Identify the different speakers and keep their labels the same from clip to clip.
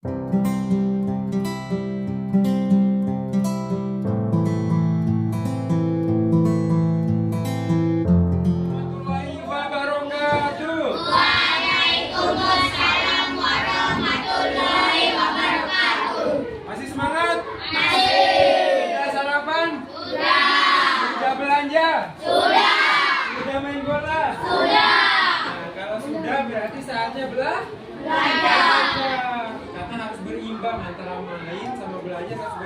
Speaker 1: Warahmatullahi wabarakatuh.
Speaker 2: Waalaikumsalam warahmatullahi wabarakatuh.
Speaker 1: Masih semangat?
Speaker 2: Masih.
Speaker 1: Sudah sarapan?
Speaker 2: Sudah.
Speaker 1: Sudah belanja?
Speaker 2: Sudah.
Speaker 1: Sudah main bola?
Speaker 2: Sudah.
Speaker 1: Nah, kalau sudah berarti saatnya
Speaker 2: Belajar.
Speaker 1: Karena harus berimbang antara main sama belajar, harus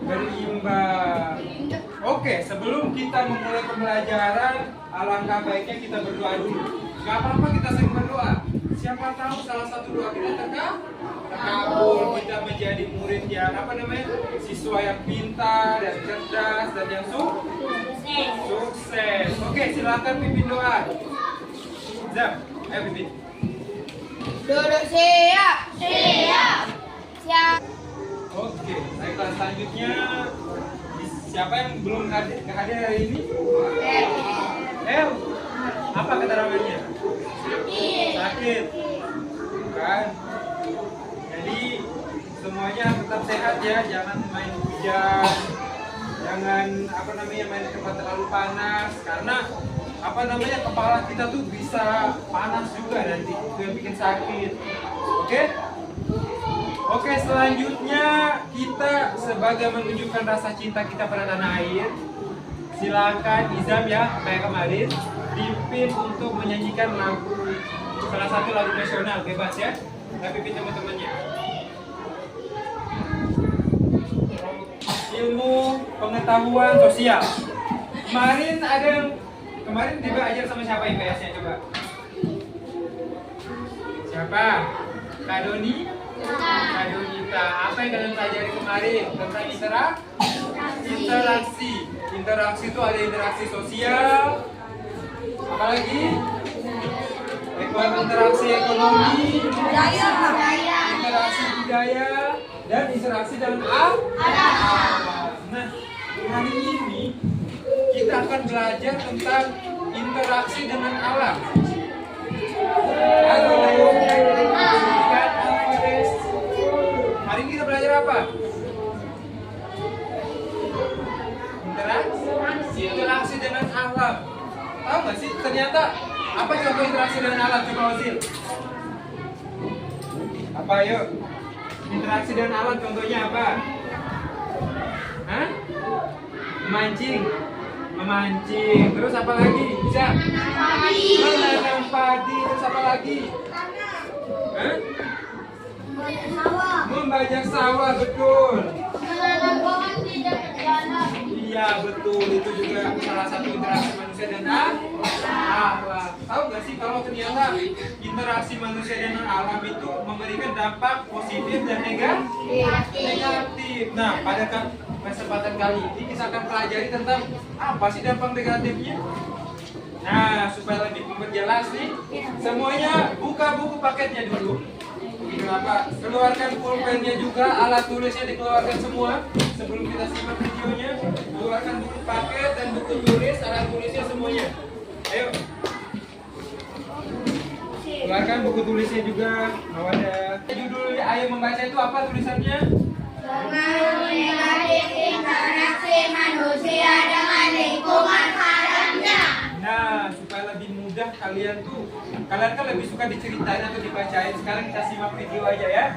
Speaker 1: berimbang. Oke, sebelum kita memulai pembelajaran, alangkah baiknya kita berdoa dulu. Gak apa-apa kita sering berdoa. Siapa tahu salah satu doa kita terkabul, kita menjadi murid yang siswa yang pintar dan cerdas dan yang sukses. Oke, silakan pimpin doa. Zam, ayo pimpin.
Speaker 2: Duduk siap. Siap. Siap.
Speaker 1: Oke, baiklah selanjutnya siapa yang belum hadir hari ini? Apa keterangannya? Sakit. Bukan. Jadi semuanya tetap sehat ya, jangan main hujan, jangan main di tempat terlalu panas karena kepala kita tuh bisa panas juga nanti, itu yang bikin sakit. Oke, selanjutnya kita sebagai menunjukkan rasa cinta kita pada tanah air, silakan Izam ya, kayak kemarin, pimpin untuk menyanyikan salah satu lagu nasional, bebas ya. Pimpin teman-temannya. Ilmu pengetahuan sosial. Kemarin Deba ajar sama siapa IPS-nya coba? Siapa? Kak Doni? Kak Donita. Apa yang kalian pelajari kemarin tentang interaksi? Interaksi itu ada interaksi sosial. Apalagi? Interaksi ekonomi, interaksi budaya, dan interaksi dalam alam. Nah, hari ini kita akan belajar tentang interaksi dengan alam. Halo. Hari ini kita belajar apa? Interaksi dengan alam. Tahu nggak sih? Ternyata apa contoh interaksi dengan alam? Coba Ozil. Apa yuk? Interaksi dengan alam contohnya apa? Hah? Memancing. Terus apa lagi? Bisa? Menanam padi. Terus apa lagi? Hah? Membajak sawah, betul. Iya, betul. Itu juga salah satu interaksi manusia dan alam. Tahu nggak sih kalau ternyata interaksi manusia dan alam itu memberikan dampak positif dan negatif. Nah, pada kesempatan kali ini kita akan pelajari tentang apa sih dampak negatifnya. Nah, supaya lebih memperjelas nih, semuanya buka buku paketnya dulu. Kenapa? Keluarkan pulpennya juga, alat tulisnya dikeluarkan semua sebelum kita simak videonya. Keluarkan buku paket dan buku tulis, alat tulisnya semuanya. Ayo. Keluarkan buku tulisnya juga. Mau ada judul ayo membaca itu apa tulisannya?
Speaker 2: Pengaruh negatif interaksi manusia dengan lingkungan alamnya.
Speaker 1: Nah, supaya lebih mudah kalian kan lebih suka diceritain atau dibacain. Sekarang kita simak video aja ya.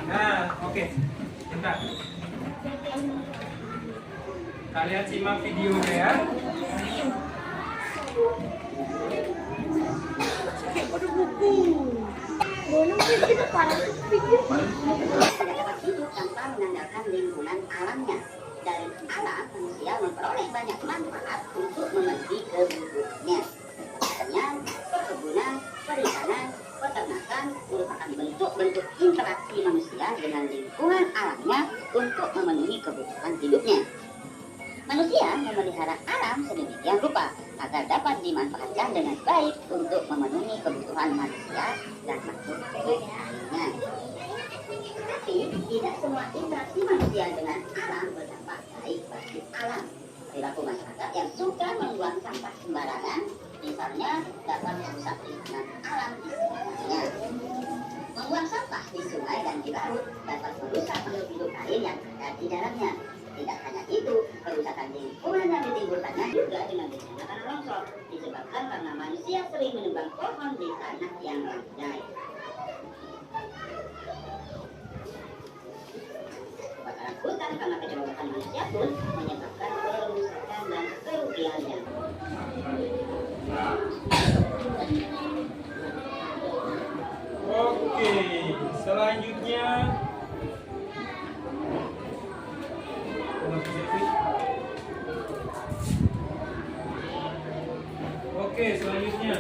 Speaker 1: Nah, oke. Bentar. Kalian simak videonya ya.
Speaker 3: Dapat hidup tanpa mengandalkan lingkungan alamnya. Dari alam, manusia memperoleh banyak manfaat untuk memenuhi kebutuhannya. Misalnya, perkebunan, perikanan, peternakan merupakan bentuk-bentuk interaksi manusia dengan lingkungan alamnya untuk memenuhi kebutuhan hidupnya. Manusia memelihara alam sedemikian rupa agar dapat dimanfaatkan dengan baik untuk memenuhi kebutuhan manusia dan makhluk lainnya. Tapi tidak semua interaksi manusia dengan alam berdampak baik bagi alam. Perilaku masyarakat yang suka membuang sampah sembarangan, misalnya dapat merusak lingkungan alam di sekitarnya. membuang sampah di sungai dan di laut dapat merusak makhluk hidup lain yang ada di dalamnya. Tidak hanya itu, kerusakan lingkungan yang ditimbulkannya juga dengan bencana tanah longsor disebabkan karena manusia sering menebang pohon di tanah yang landai. Kebakaran hutan karena kecerobohan manusia pun menyebabkan kerusakan dan kerugiannya.
Speaker 1: Oke, selanjutnya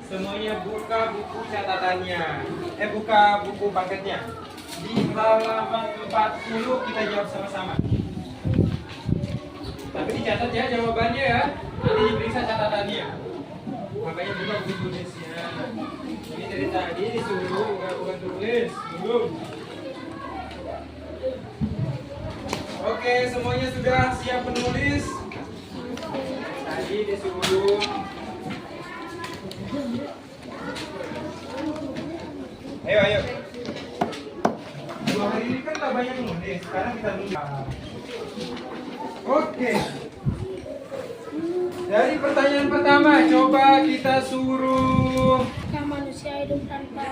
Speaker 1: semuanya buka buku catatannya. Buka buku paketnya. Di halaman 40 kita jawab sama-sama. Tapi dicatat ya jawabannya ya. Nanti diperiksa catatannya. Makanya buka buku tulisnya. Ini dari tadi disuruh bukan tulis. Belum. Oke, semuanya sudah siap menulis. Tadi disuruh. Ayo. 2 hari ini kan tak banyak nulis. Sekarang kita nulis. Oke. Dari pertanyaan pertama, coba kita suruh.
Speaker 2: Manusia hidup tanpa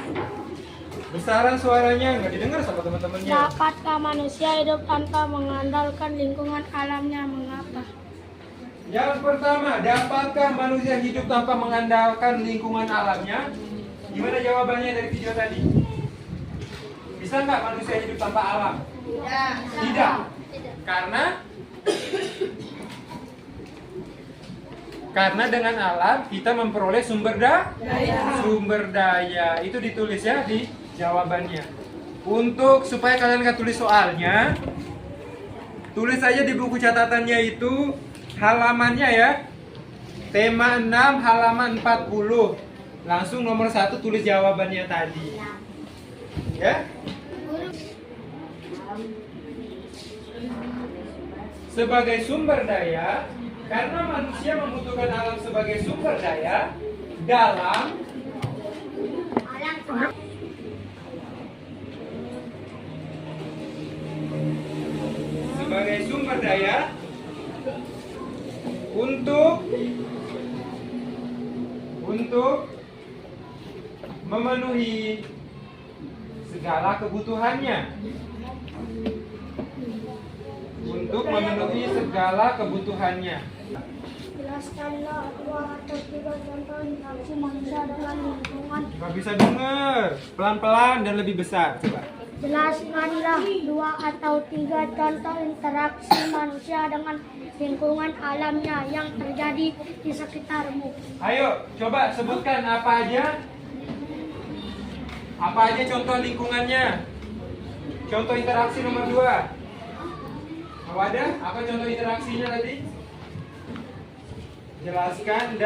Speaker 1: Besaran suaranya nggak didengar sama teman-temannya.
Speaker 2: Dapatkah manusia hidup tanpa mengandalkan lingkungan alamnya? Mengapa?
Speaker 1: Yang pertama, dapatkah manusia hidup tanpa mengandalkan lingkungan alamnya? Gimana jawabannya dari video tadi? Bisa nggak manusia hidup tanpa alam? Tidak. Karena dengan alam kita memperoleh sumber daya. Itu ditulis ya di jawabannya. Untuk supaya kalian nggak tulis soalnya, tulis aja di buku catatannya itu halamannya ya. Tema 6 halaman 40. Langsung nomor 1 tulis jawabannya tadi. Ya. Sebagai sumber daya, karena manusia membutuhkan alam sebagai sumber daya dalam untuk memenuhi segala kebutuhannya.
Speaker 2: Jelaskanlah 2 atau 3 contoh interaksi manusia dengan lingkungan.
Speaker 1: Nggak bisa dengar. Pelan-pelan dan lebih besar. Coba.
Speaker 2: Jelaskanlah 2 atau 3 contoh interaksi manusia dengan lingkungan alamnya yang terjadi di sekitarmu.
Speaker 1: Ayo, coba sebutkan apa aja contoh lingkungannya. Contoh interaksi nomor 2. Ada? Apa contoh interaksinya tadi? Jelaskan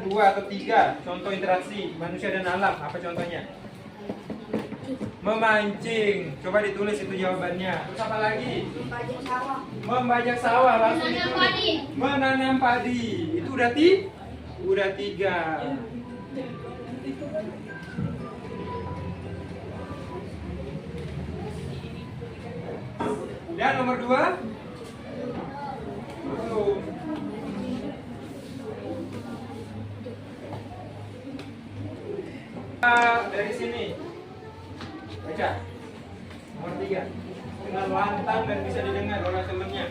Speaker 1: 2 atau 3 contoh interaksi manusia dan alam. Apa contohnya? Memancing. Coba ditulis itu jawabannya. Terus apa lagi? Membajak sawah. Langsung ditulis. Menanam padi. Itu udah 3. Dan nomor 2? Belum. Dari sini. Baca. Nomor 3. Dengan lantang dan bisa didengar oleh temannya.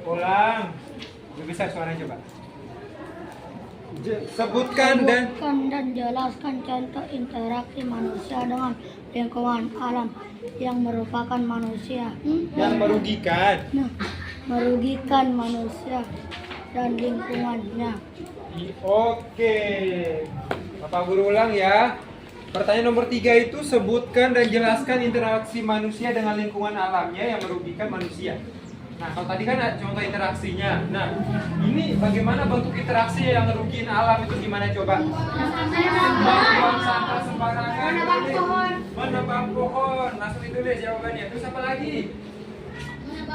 Speaker 1: Ulang. Lebih besar suaranya coba. Sebutkan dan
Speaker 2: jelaskan contoh interaksi manusia dengan lingkungan alam yang merupakan manusia
Speaker 1: yang merugikan
Speaker 2: manusia dan lingkungannya.
Speaker 1: Oke, Bapak Guru ulang ya. Pertanyaan nomor 3 itu sebutkan dan jelaskan interaksi manusia dengan lingkungan alamnya yang merugikan manusia. Nah, kalau tadi kan ada contoh interaksinya. Nah, ini bagaimana bentuk interaksi yang ngerugiin alam itu gimana coba? Membuang sampah sembarangan. Menebang pohon. Langsung ditulis jawabannya. Terus apa lagi?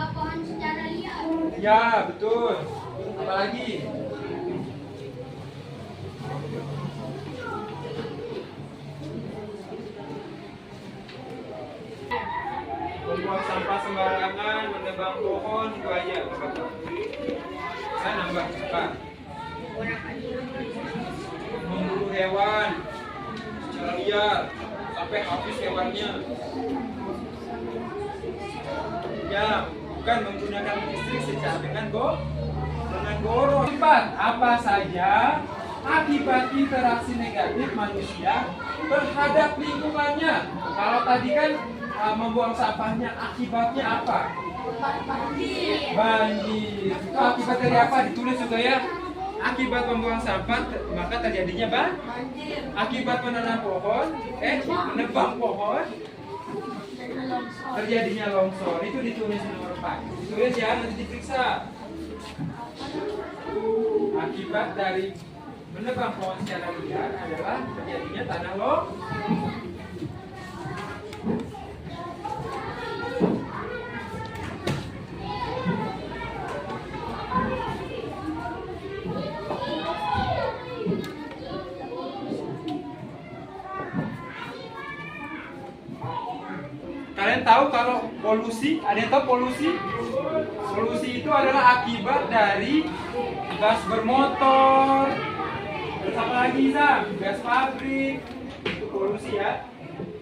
Speaker 2: menebang pohon secara liar.
Speaker 1: Ya, betul. Apalagi? Membuang sampah sembarangan, menebang pohon, itu aja. Saya nambah apa? Memburu hewan secara liar sampai habis hewannya. Ya, bukan menggunakan listrik secara dengan goro. Empat, apa saja akibat interaksi negatif manusia terhadap lingkungannya? Kalau tadi kan membuang sampahnya, akibatnya apa? Banjir. Itu akibat dari apa? Ditulis juga ya. Akibat membuang sampah maka terjadinya banjir. Akibat menanam pohon, menebang pohon, terjadinya longsor. Itu ditulis nomor 4. Ditulis ya, nanti diperiksa. Akibat dari menebang pohon secara liar adalah terjadinya tanah longsor. Kalian tahu kalau polusi, ada yang tahu polusi? Polusi itu adalah akibat dari gas bermotor. Terus apa lagi, Sam? Gas pabrik. Itu polusi ya.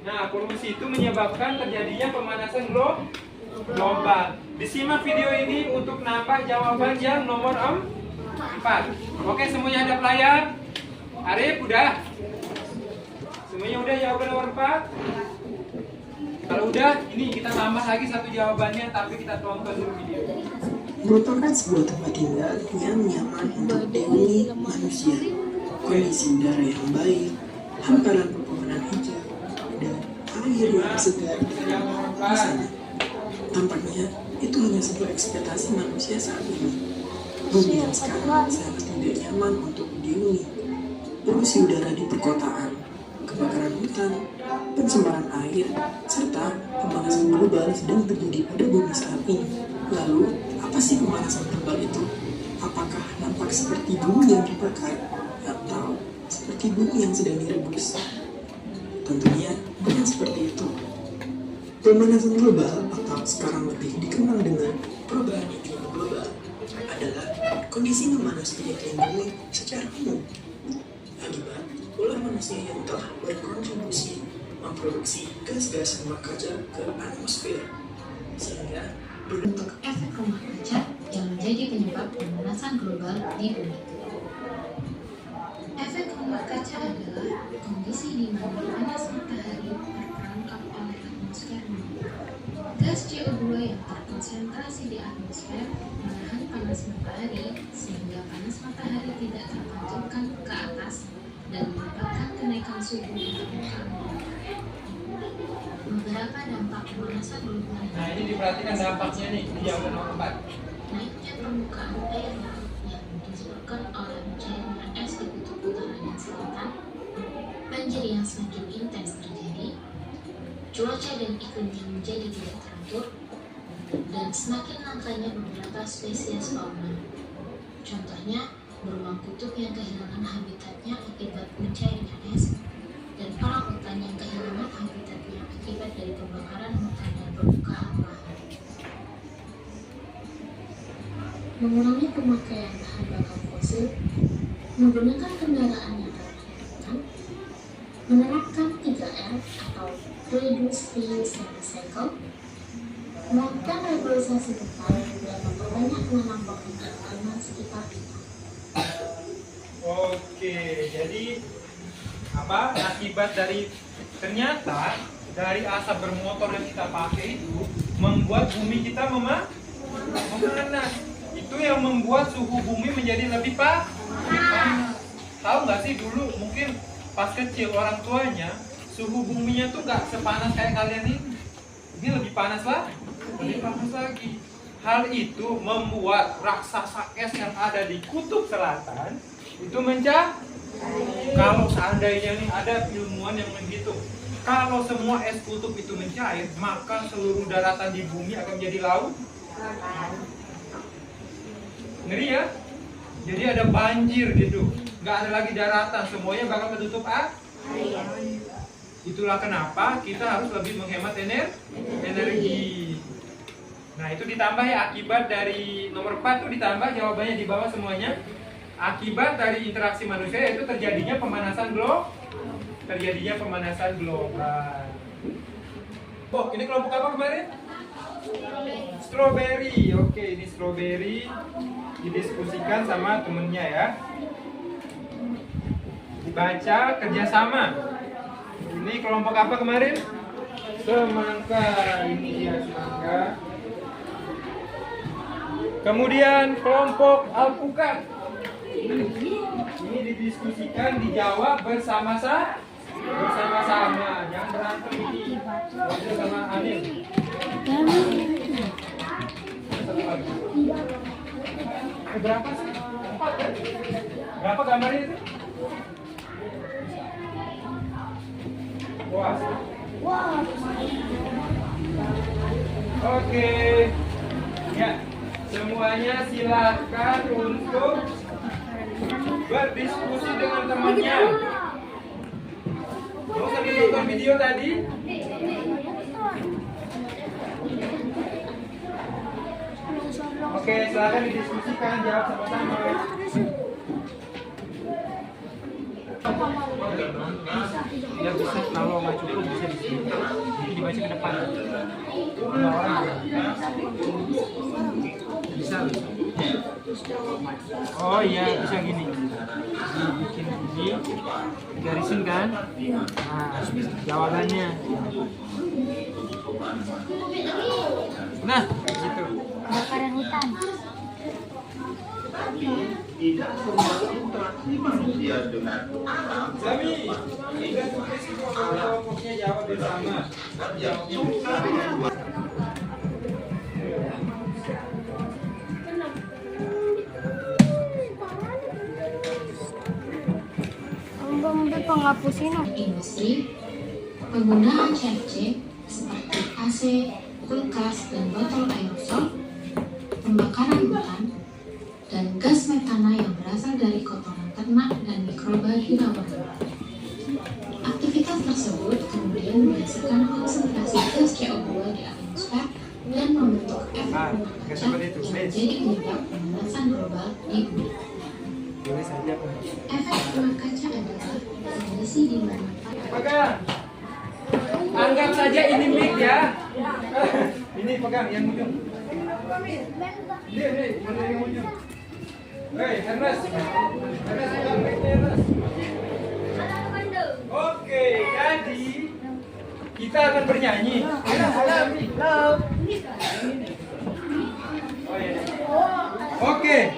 Speaker 1: Nah, polusi itu menyebabkan terjadinya pemanasan global. Disimak video ini untuk nambah jawaban yang nomor 4. Oke, semuanya ada layar? Arif, udah? Semuanya udah jawaban nomor 4? Kalau udah, ini kita tambah lagi satu jawabannya, tapi kita tonton dulu video.
Speaker 4: Merupakan sebuah tempat tinggal yang nyaman untuk dihuni manusia. Kondisi udara yang baik, hamparan pepohonan hijau, dan air yang segar di sana. Tampaknya itu hanya sebuah ekspektasi manusia saat ini. Bumi yang sekarang sangat tidak nyaman untuk dihuni. Polusi udara di perkotaan, kebakaran hutan, pencemaran air, serta pemanasan global sedang terjadi pada bumi saat ini. Lalu, apa sih pemanasan global itu? Apakah nampak seperti bumi yang dibakar atau seperti bumi yang sedang direbus? Tentunya bukan seperti itu. Pemanasan global atau sekarang lebih dikenal dengan perubahan iklim global adalah kondisi memanasnya iklim bumi secara umum akibat ulah manusia yang telah berkontribusi memproduksi gas-gas rumah kaca ke atmosfer sehingga
Speaker 5: bentuk efek rumah kaca yang menjadi penyebab pemanasan global di bumi. Efek rumah kaca adalah kondisi di mana panas matahari terperangkap oleh atmosfer bumi. Gas CO2 yang terkonsentrasi di atmosfer menahan panas matahari sehingga panas matahari tidak terpantulkan ke atas dan menyebabkan kenaikan suhu di permukaan bumi. Beberapa dampak pemanasan global.
Speaker 1: Nah, ini diperhatikan dampaknya nih, di jawaban nomor 4.
Speaker 5: Naiknya permukaan air laut yang disebabkan oleh mencairnya es di kutub utara dan selatan, banjir yang semakin intens terjadi, cuaca dan iklim yang menjadi tidak teratur, dan semakin langkanya beberapa spesies fauna. Contohnya, beruang kutub yang kehilangan habitatnya akibat mencairnya es, dan orang-utan yang kehilangan habitatnya akibat dari pembakaran hutan dan permukaan lahan. Mengurangi pemakaian bahan bakar fosil, menggunakan kendaraan yang ramah lingkungan, menerapkan 3R atau Reduce, Reuse, dan Recycle, melakukan regulasi hutan, dan memperbanyak menanam pohon dan tanaman sekitar kita.
Speaker 1: Oke, jadi apa akibat dari ternyata dari asap bermotor yang kita pakai itu membuat bumi kita memanas. Itu yang membuat suhu bumi menjadi lebih panas. Tahu nggak sih dulu mungkin pas kecil orang tuanya suhu buminya tuh nggak sepanas kayak kalian ini. Ini lebih panas lah, lebih panas lagi. Hal itu membuat raksasa es yang ada di kutub selatan itu mencair. Kalau seandainya nih ada ilmuwan yang menghitung, kalau semua es kutub itu mencair, maka seluruh daratan di bumi akan menjadi Ngeri ya? Jadi ada banjir gitu, nggak ada lagi daratan, semuanya bakal ketutup air. Itulah kenapa kita harus lebih menghemat energi. Nah itu ditambah ya, akibat dari nomor 4 itu ditambah jawabannya di bawah semuanya. Akibat dari interaksi manusia yaitu terjadinya pemanasan global. Oh, ini kelompok apa kemarin? Strawberry. Oke, ini strawberry didiskusikan sama temennya ya. Dibaca kerjasama. Ini kelompok apa kemarin? Semangka. Ini dia semangka. Kemudian kelompok alpukat. Ini didiskusikan, dijawab bersama-sama. Jangan berantem ini. Wajar sama Anil. Satu lagi. Berapa sih? 4 kan? Berapa gambarnya itu? Wah. Oke. Ya, semuanya silakan untuk berdiskusi dengan temannya. Mau sambil nonton video tadi? Oke, silakan didiskusikan, jawab sama-sama. Ya bisa, kalau nggak cukup bisa di sini. Jadi dibaca ke depan. Ada orang bisa. Oh iya, bisa gini. Bikin ini, garisin kan? Nah, jawabannya. Nah, gitu.
Speaker 2: Kebakaran hutan.
Speaker 6: Tidak semua interaksi manusia dengan alam
Speaker 1: Zami, kita tulis kelompoknya jawab bersama.
Speaker 6: yang suka dengan
Speaker 2: Udah penghapusin.
Speaker 5: Industri, penggunaan CFC seperti AC, kulkas, dan botol aerosol, pembakaran hutan, dan gas metana yang berasal dari kotoran ternak dan mikroba di rawa. Aktivitas tersebut kemudian menghasilkan konsentrasi gas CO2 di atmosfer dan membentuk efek rumah kaca yang menjadi penyebab pemanasan global di bumi.
Speaker 1: Tulis aja.
Speaker 5: Efek rumah kaca adalah kondisi di mana
Speaker 1: Pegang. Anggap saja ini mic ya. Ini pegang yang ujung. Ini, mana yang ujung? Hei, Ernest. Ernest pegang mic-nya, Ernest. Oke, jadi kita akan bernyanyi. Oh, iya. Oke,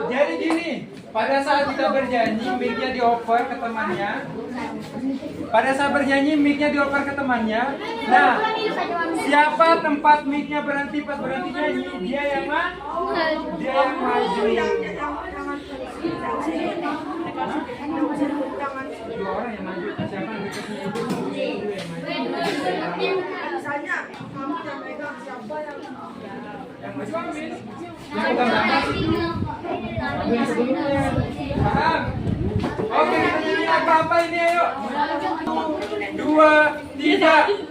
Speaker 1: jadi gini, pada saat kita bernyanyi, mic-nya dioper ke temannya. Pada saat bernyanyi, mic-nya dioper ke temannya. Nah, siapa tempat mic-nya berhenti pas berhenti nyanyi, dia yang maju. Dua orang yang maju. Siapa yang dekatnya itu? Yang maju Amin. Yang pegang gambar itu. Yang sebelumnya. Paham? Oke, kita nyanyi apa-apa ini ayo. 2, 3.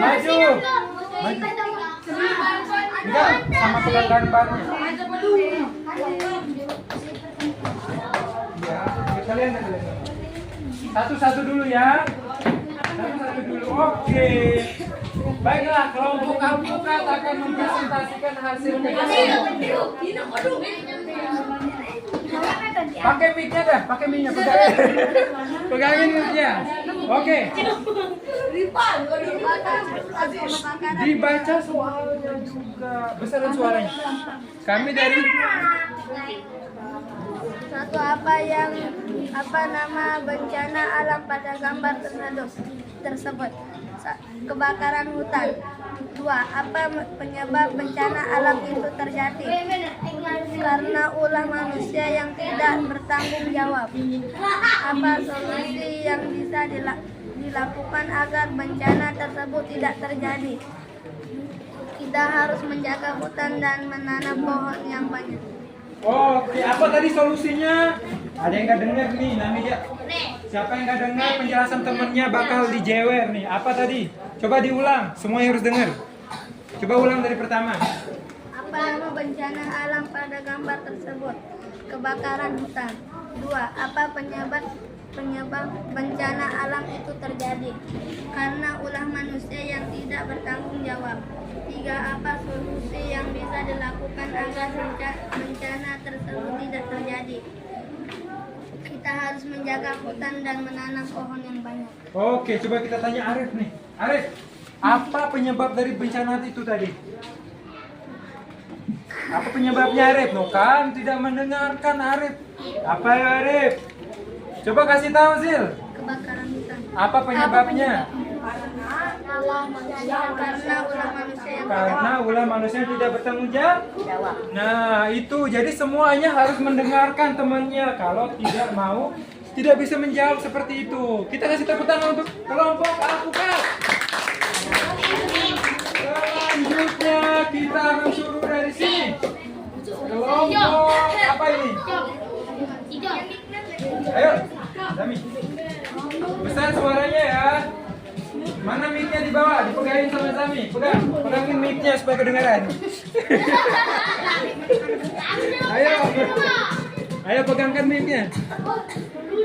Speaker 1: Maju. Enggak, sama pegang gambarnya. Ya, kalian. Satu-satu dulu ya. Satu-satu dulu. Oke. Baiklah, kelompok alpukat akan mempresentasikan hasil penelitian. Pakai mic-nya dah, pakai mic-nya, pegangin. Pegangin mic-nya. Oke. Dibaca soalnya juga. Besaran suaranya. Kami dari
Speaker 2: Satu, apa nama bencana alam pada gambar tersebut? Kebakaran hutan. 2. Apa penyebab bencana alam itu terjadi? Karena ulah manusia yang tidak bertanggung jawab. Apa solusi yang bisa dilakukan agar bencana tersebut tidak terjadi? Kita harus menjaga hutan dan menanam pohon yang banyak.
Speaker 1: Oke, apa tadi solusinya? Ada yang nggak dengar nih, namanya. Siapa yang nggak dengar penjelasan temennya bakal dijewer nih. Apa tadi? Coba diulang, semua yang harus dengar. Coba ulang dari pertama.
Speaker 2: Apa nama bencana alam pada gambar tersebut? Kebakaran hutan. 2. Apa penyebab bencana alam itu terjadi? Karena ulah manusia yang tidak bertanggung jawab. 3. Apa solusi yang bisa dilakukan agar bencana tersebut tidak terjadi? Kita harus menjaga hutan dan menanam pohon yang banyak.
Speaker 1: Oke, coba kita tanya Arif nih. Arif, apa penyebab dari bencana itu tadi? Apa penyebabnya Arif? No kan tidak mendengarkan Arif. Apa ya Arif? Coba kasih tahu Zil.
Speaker 2: Kebakaran hutan.
Speaker 1: Apa penyebabnya? Karena ulah manusia yang tidak bertanggung jawab. Nah itu, jadi semuanya harus mendengarkan temannya. Kalau tidak mau, tidak bisa menjawab seperti itu. Kita kasih tepuk tangan untuk kelompok alpukat. Selanjutnya kita akan suruh dari sini. Kelompok apa ini? Ayo, Dami. Besar suaranya ya. Mana mic-nya di bawah? Dipegangin sama Zami. Pegangin mic-nya supaya kedengaran. Ayo pegangkan mic-nya.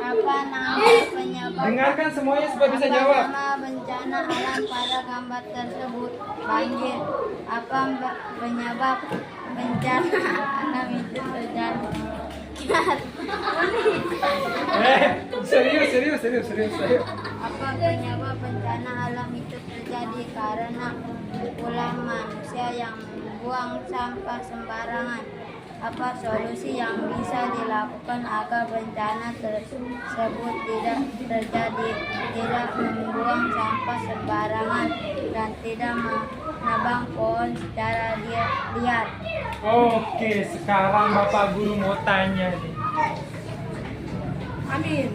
Speaker 2: Apa nama penyebab
Speaker 1: Dengarkan semuanya supaya bisa jawab.
Speaker 2: nama bencana alam pada gambar tersebut? Banjir. Apa penyebab bencana alam itu terjadi?
Speaker 1: Serius.
Speaker 2: Apa penyebab bencana alam itu terjadi? Karena ulah manusia yang membuang sampah sembarangan. Apa solusi yang bisa dilakukan agar bencana tersebut tidak terjadi? Tidak membuang sampah sembarangan dan tidak menebang pohon secara liar.
Speaker 1: Oke, sekarang Bapak Guru mau tanya nih.
Speaker 2: Amin.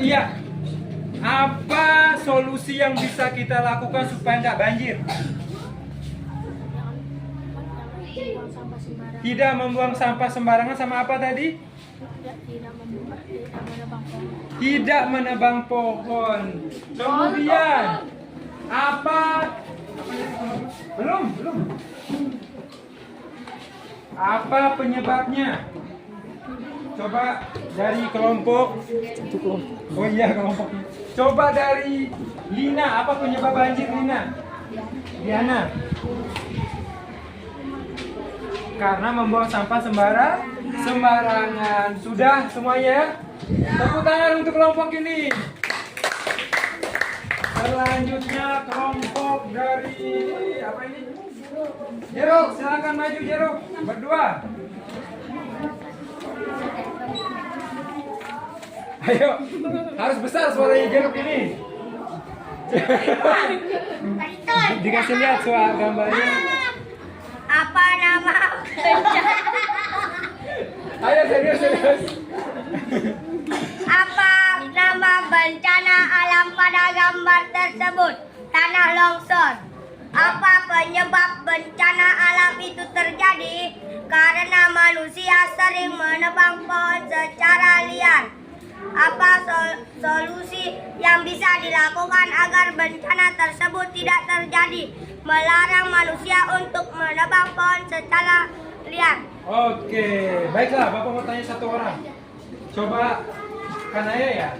Speaker 1: Iya. Apa solusi yang bisa kita lakukan supaya nggak banjir? Tidak membuang sampah sembarangan, sama apa tadi? Tidak menebang pohon. Kemudian apa? Belum. Apa penyebabnya? Coba dari kelompok. Oh iya, kelompok. Coba dari Lina, apa penyebab banjir Lina? Diana. Karena membuang sampah sembarangan. Sudah semuanya ya? Tepuk tangan untuk kelompok ini. Selanjutnya kelompok dari apa ini? Jero, silakan maju Jero. Berdua. Ayo, harus besar suaranya Jero ini. Dikasih lihat suara gambarnya.
Speaker 2: Apa nama bencana?
Speaker 1: Ayo serius.
Speaker 2: Apa nama bencana alam pada gambar tersebut? Tanah longsor. Apa penyebab bencana alam itu terjadi? Karena manusia sering menebang pohon secara liar. Apa solusi yang bisa dilakukan agar bencana tersebut tidak terjadi? Melarang manusia untuk menebang pohon secara liar.
Speaker 1: Oke, baiklah. Bapak mau tanya satu orang. Coba Kanaya ya.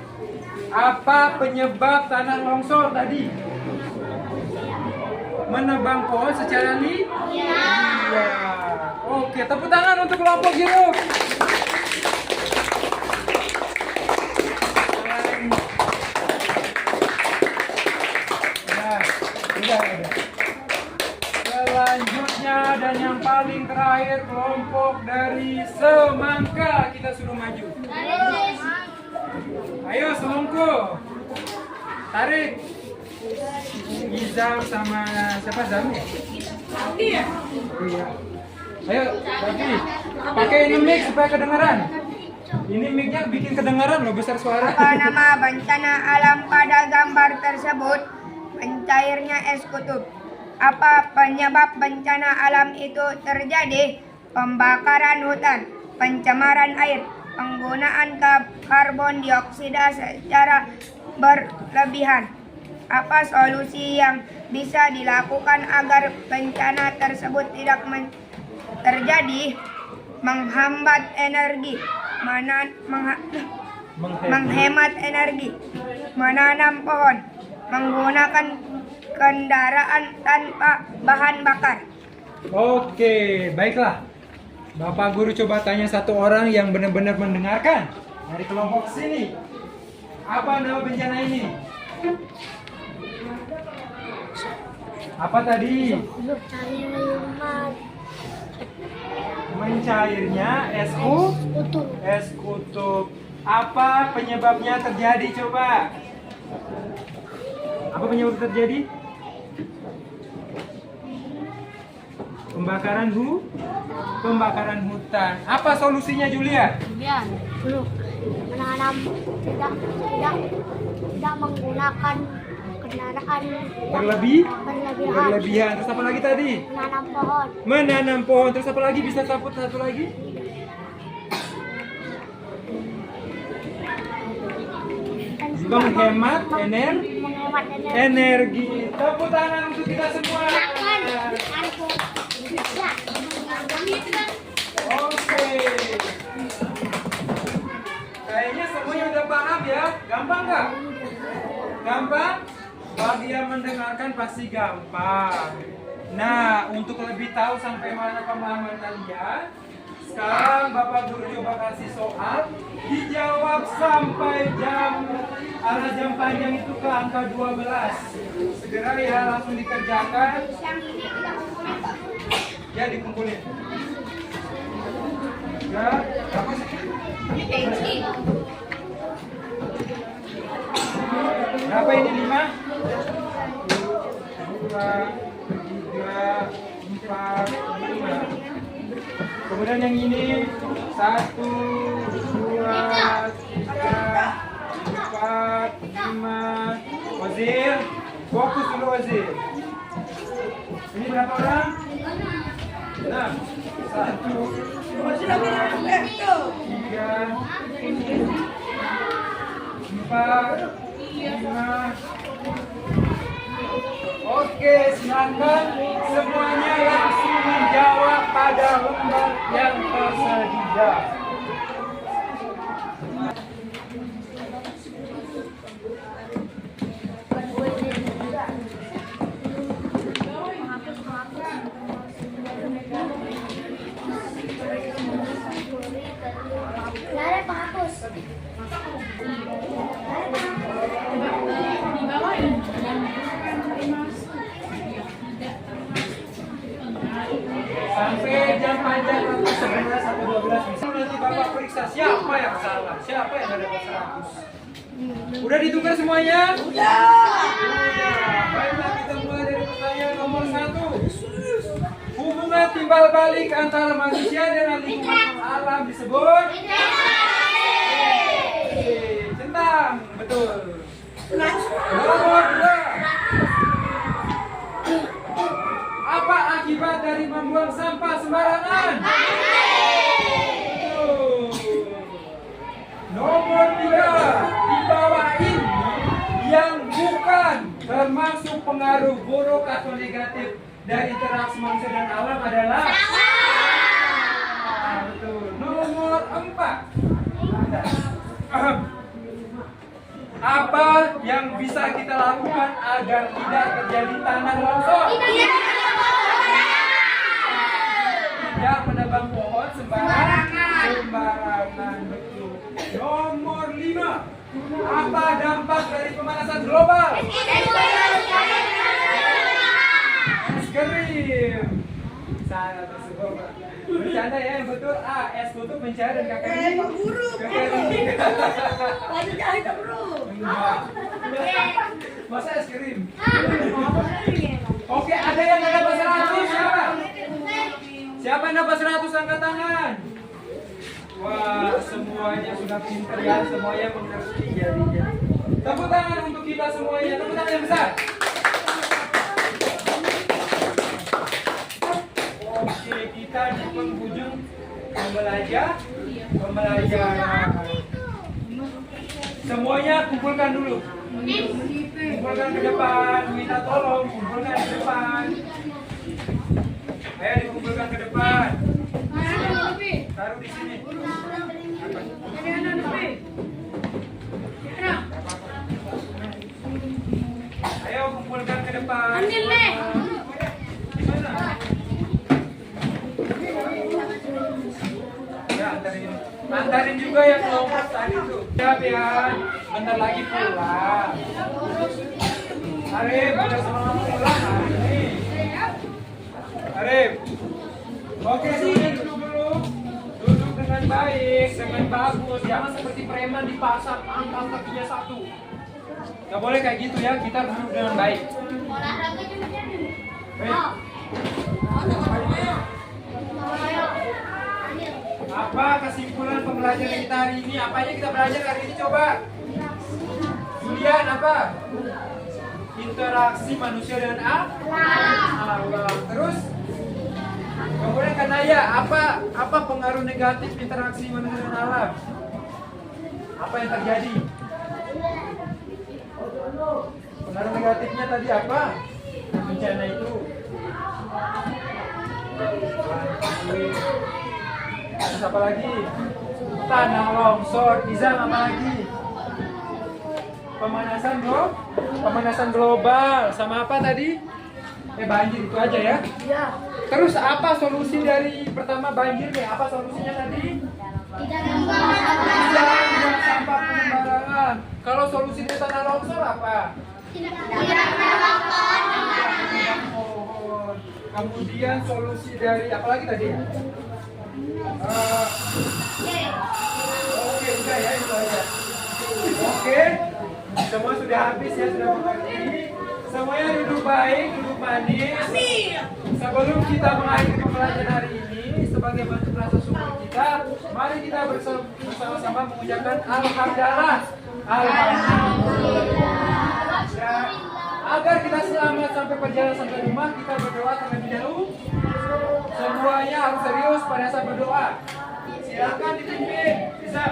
Speaker 1: Apa penyebab tanah longsor tadi? Menebang pohon secara liar. Oke, tepuk tangan untuk kelompok jeruk. Nah, udah. Selanjutnya dan yang paling terakhir kelompok dari Semangka, kita suruh maju. Ayo Semongko, tarik. Izam sama siapa Zami? Iya. Ayo, Bagi. Pakai ini mic supaya kedengaran. Ini mic-nya bikin kedengaran loh, besar suara.
Speaker 2: Apa nama bencana alam pada gambar tersebut? Mencairnya es kutub. Apa penyebab bencana alam itu terjadi? Pembakaran hutan, pencemaran air, penggunaan karbon dioksida secara berlebihan. Apa solusi yang bisa dilakukan agar bencana tersebut tidak terjadi? Menghambat energi, menghemat energi, menanam pohon, menggunakan kendaraan tanpa bahan bakar.
Speaker 1: Oke, baiklah. Bapak Guru coba tanya satu orang yang benar-benar mendengarkan dari kelompok sini. Apa nama bencana ini? Apa tadi? Mencairnya es kutub. Apa penyebabnya terjadi coba? Apa penyebab terjadi? Pembakaran hutan. Apa solusinya Julia?
Speaker 2: Menanam tidak menggunakan kendaraan
Speaker 1: berlebihan. Terus apa lagi tadi? Menanam pohon. Terus apa lagi? Bisa satu lagi? Menghemat energi. Tepuk tangan untuk kita semua. Oke. Kayaknya semuanya udah paham ya. Gampang nggak? Gampang? Bagi yang mendengarkan pasti gampang. Nah, untuk lebih tahu sampai mana pemahaman kalian, sekarang Bapak Guru coba kasih soal, dijawab sampai arah jam panjang itu ke angka 12. Segera ya, langsung dikerjakan. Ya, dikumpulin. Ya, berapa ini 5? 2, 3, 4, 5. Kemudian yang ini 1, 2, 3, 4, 5. Ozil, fokus dulu Ozil. Ini berapa orang? 6. 1, 2, 3, 4, 5. Oke, silakan semuanya langsung menjawab pada lembar yang tersedia. Sampai jam panjang nanti 11 atau 12 bisa nanti Bapak periksa siapa yang salah, siapa yang ada dapat 100. Udah ditukar semuanya? Udah. Baiklah, kita mulai dari pertanyaan nomor 1. Hubungan timbal balik antara manusia dengan lingkungan alam disebut? Centang, betul. Nomor 2. Apa akibat dari membuang sampah sembarangan? Betul. Nomor 3. Di bawah ini yang bukan termasuk pengaruh buruk atau negatif dari interaksi manusia dan alam adalah betul. Nomor 4. Apa yang bisa kita lakukan agar tidak terjadi tanah longsor? Tidak menebang pohon sembarangan. Betul. Nomor 5. Apa dampak dari pemanasan global? Es krim. Salah tersebut. Bercanda ya, yang betul A. Es kutu mencari dan kakak Pak Guru. Masa es krim? Oke, ada yang dapat 100 siapa? Siapa yang dapat 100 angkat tangan? Wah, semuanya sudah pintar ya, semuanya mengerti jadinya. Tepuk tangan untuk kita semuanya, tepuk tangan yang besar. Oke, kita di penghujung pembelajaran. Semuanya kumpulkan dulu. Kumpulkan ke depan, minta tolong kumpulkan ke depan. Ayo dikumpulkan ke depan. Taruh di sini. Ayo kumpulkan ke depan. Ya, antarin juga yang kelompok tadi tuh. Siap ya, bentar lagi pulang. Arif, udah semangat pulang hari ini. Arif. Oke, semuanya duduk dulu. Duduk dengan baik, dengan bagus. Jangan seperti preman di pasar, angkat kakinya satu. Gak boleh kayak gitu ya, kita duduk dengan baik. Baik. Apa kesimpulan pembelajaran kita hari ini? Apa aja kita belajar hari ini coba? Julian apa? Interaksi manusia dengan alam. Terus? Kemudian Kanaya, apa pengaruh negatif interaksi manusia dengan alam? Apa yang terjadi? Pengaruh negatifnya tadi apa? Bencana itu. Terus apa lagi? Tanah longsor. Izam apa lagi? Pemanasan global. Sama apa tadi? Banjir itu aja ya? Iya. Terus apa solusi dari pertama banjir nih? Apa solusinya tadi? Tidak buang sampah sembarangan. Kalau solusi dari tanah longsor apa? Tidak menebang pohon. Kemudian solusi dari apa lagi tadi? Oke, udah ya itu aja. Oke, semua sudah habis ya, sudah mengerti. Semuanya duduk baik, duduk manis. Sebelum kita mengakhiri pembelajaran hari ini, sebagai bentuk rasa syukur kita, mari kita bersama-sama mengucapkan Alhamdulillah. Alhamdulillah. Ya, agar kita selamat sampai perjalanan sampai rumah, kita berdoa terlebih dahulu. Semuanya harus serius pada saat berdoa. Silakan dipimpin. Bisa.